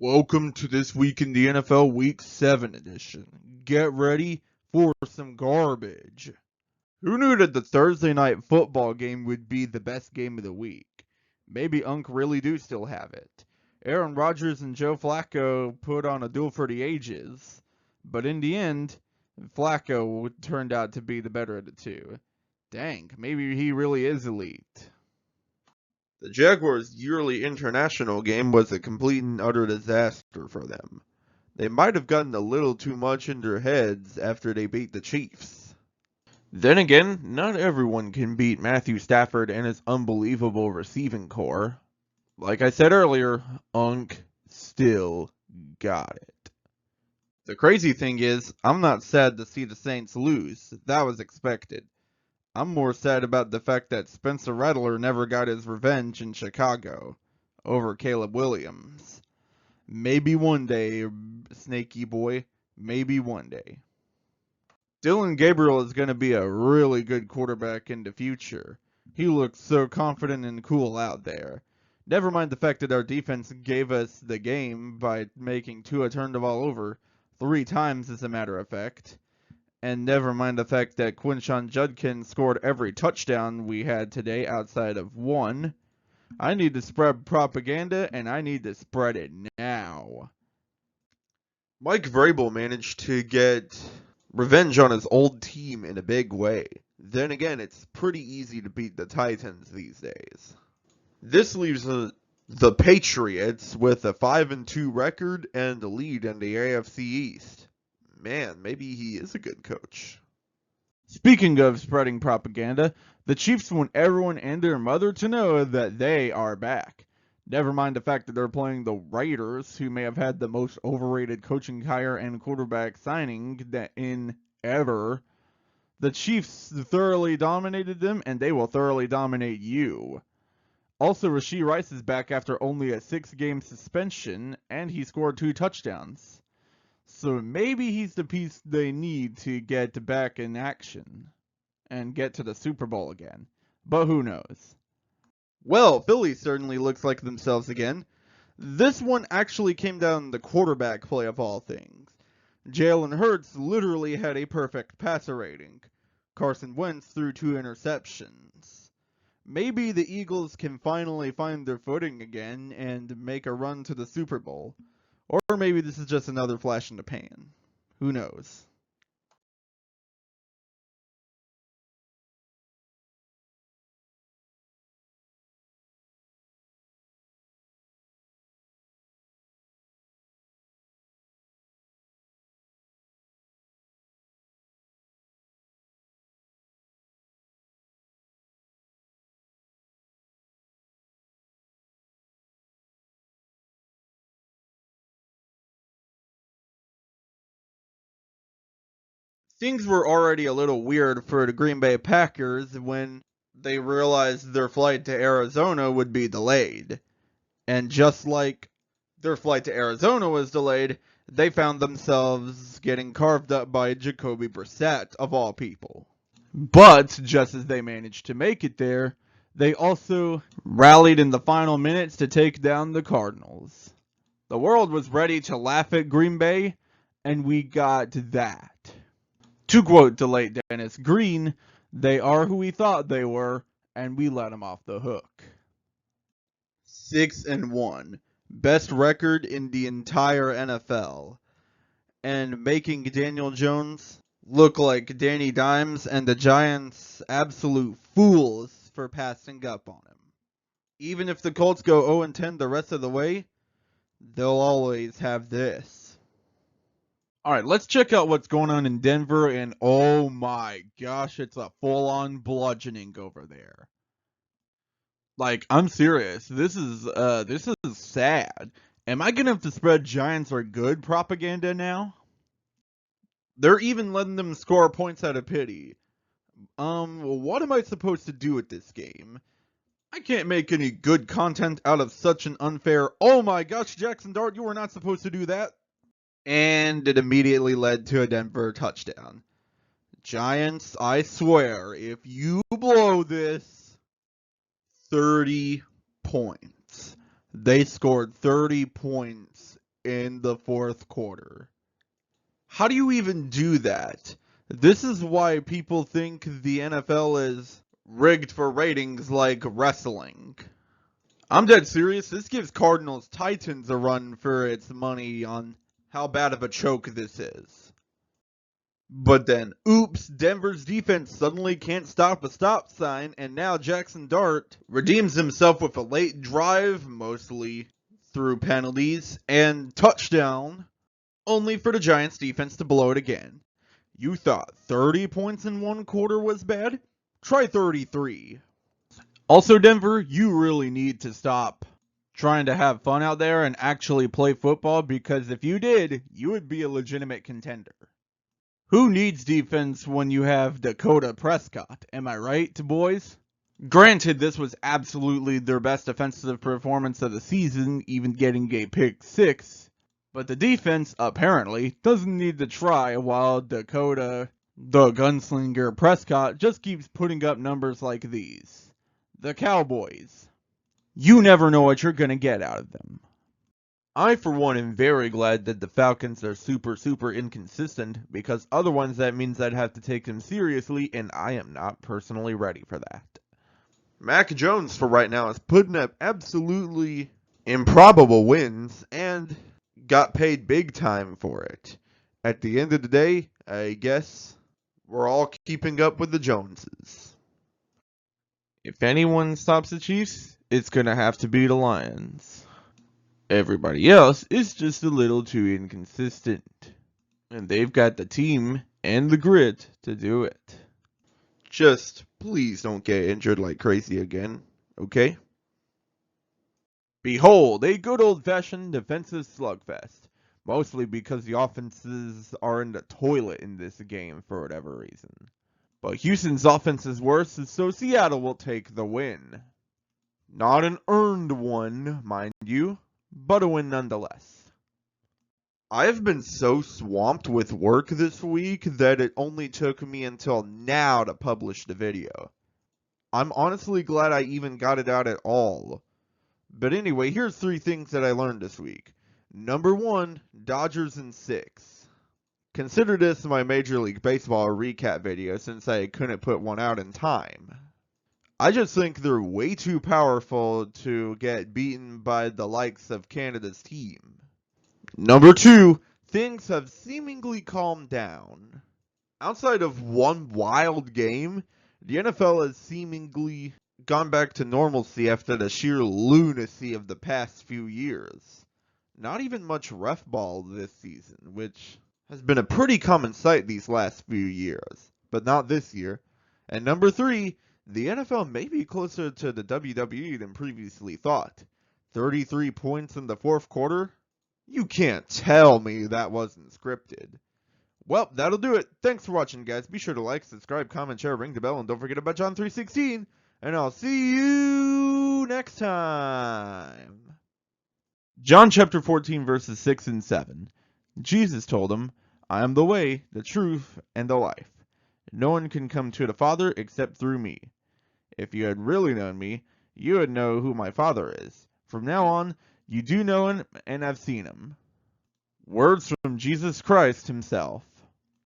Welcome to This Week in the NFL Week 7 edition. Get ready for some garbage. Who knew that the Thursday night football game would be the best game of the week? Maybe Unc really do still have it. Aaron Rodgers and Joe Flacco put on a duel for the ages, but in the end, Flacco turned out to be the better of the two. Dang, maybe he really is elite. The Jaguars' yearly international game was a complete and utter disaster for them. They might have gotten a little too much in their heads after they beat the Chiefs. Then again, not everyone can beat Matthew Stafford and his unbelievable receiving core. Like I said earlier, Unc still got it. The crazy thing is, I'm not sad to see the Saints lose. That was expected. I'm more sad about the fact that Spencer Rattler never got his revenge in Chicago over Caleb Williams. Maybe one day, Snaky boy. Maybe one day. Dylan Gabriel is going to be a really good quarterback in the future. He looks so confident and cool out there. Never mind the fact that our defense gave us the game by making Tua turn the ball over 3 times, as a matter of fact. And never mind the fact that Quinshon Judkins scored every touchdown we had today outside of one. I need to spread propaganda, and I need to spread it now. Mike Vrabel managed to get revenge on his old team in a big way. Then again, it's pretty easy to beat the Titans these days. This leaves the Patriots with a 5-2 record and a lead in the AFC East. Man, maybe he is a good coach. Speaking of spreading propaganda, the Chiefs want everyone and their mother to know that they are back. Never mind the fact that they're playing the Raiders, who may have had the most overrated coaching hire and quarterback signing in ever. The Chiefs thoroughly dominated them, and they will thoroughly dominate you. Also, Rashee Rice is back after only a 6-game suspension, and he scored 2 touchdowns. So maybe he's the piece they need to get back in action and get to the Super Bowl again. But who knows? Well, Philly certainly looks like themselves again. This one actually came down to the quarterback play of all things. Jalen Hurts literally had a perfect passer rating. Carson Wentz threw 2 interceptions. Maybe the Eagles can finally find their footing again and make a run to the Super Bowl. Or maybe this is just another flash in the pan. Who knows? Things were already a little weird for the Green Bay Packers when they realized their flight to Arizona would be delayed. And just like their flight to Arizona was delayed, they found themselves getting carved up by Jacoby Brissett, of all people. But just as they managed to make it there, they also rallied in the final minutes to take down the Cardinals. The world was ready to laugh at Green Bay, and we got that. To quote the late Dennis Green, they are who we thought they were, and we let them off the hook. 6-1. Best record in the entire NFL. And making Daniel Jones look like Danny Dimes and the Giants absolute fools for passing up on him. Even if the Colts go 0-10 the rest of the way, they'll always have this. Alright, let's check out what's going on in Denver, and oh my gosh, it's a full-on bludgeoning over there. Like, I'm serious. This is sad. Am I gonna have to spread Giants are good propaganda now? They're even letting them score points out of pity. What am I supposed to do with this game? I can't make any good content out of such an unfair, oh my gosh, Jackson Dart, you were not supposed to do that. And it immediately led to a Denver touchdown. Giants, I swear, if you blow this, 30 points. They scored 30 points in the fourth quarter. How do you even do that? This is why people think the NFL is rigged for ratings like wrestling. I'm dead serious. This gives Cardinals Titans a run for its money on how bad of a choke this is. But then, oops, Denver's defense suddenly can't stop a stop sign, and now Jackson Dart redeems himself with a late drive, mostly through penalties, and touchdown, only for the Giants defense to blow it again. You thought 30 points in one quarter was bad? Try 33. Also, Denver, you really need to stop trying to have fun out there and actually play football, because if you did, you would be a legitimate contender. Who needs defense when you have Dakota Prescott? Am I right, boys? Granted, this was absolutely their best offensive performance of the season, even getting a pick 6. But the defense, apparently, doesn't need to try, while Dakota, the gunslinger Prescott, just keeps putting up numbers like these. The Cowboys. You never know what you're going to get out of them. I, for one, am very glad that the Falcons are super inconsistent, because otherwise that means I'd have to take them seriously, and I am not personally ready for that. Mac Jones, for right now, is putting up absolutely improbable wins, and got paid big time for it. At the end of the day, I guess we're all keeping up with the Joneses. If anyone stops the Chiefs, it's going to have to be the Lions. Everybody else is just a little too inconsistent. And they've got the team and the grit to do it. Just please don't get injured like crazy again, okay? Behold, a good old-fashioned defensive slugfest. Mostly because the offenses are in the toilet in this game for whatever reason. But Houston's offense is worse, so Seattle will take the win. Not an earned one, mind you, but a win nonetheless. I have been so swamped with work this week that it only took me until now to publish the video. I'm honestly glad I even got it out at all. But anyway, here's 3 things that I learned this week. Number 1, Dodgers in 6. Consider this my Major League Baseball recap video since I couldn't put one out in time. I just think they're way too powerful to get beaten by the likes of Canada's team. Number 2, things have seemingly calmed down. Outside of one wild game, the NFL has seemingly gone back to normalcy after the sheer lunacy of the past few years. Not even much ref ball this season, which has been a pretty common sight these last few years, but not this year. And number 3, the NFL may be closer to the WWE than previously thought. 33 points in the fourth quarter? You can't tell me that wasn't scripted. Well, that'll do it. Thanks for watching, guys. Be sure to like, subscribe, comment, share, ring the bell, and don't forget about John 3:16. And I'll see you next time. John chapter 14, verses 6 and 7. Jesus told him, I am the way, the truth, and the life. No one can come to the Father except through me. If you had really known me, you would know who my Father is. From now on, you do know him and have seen him. Words from Jesus Christ himself.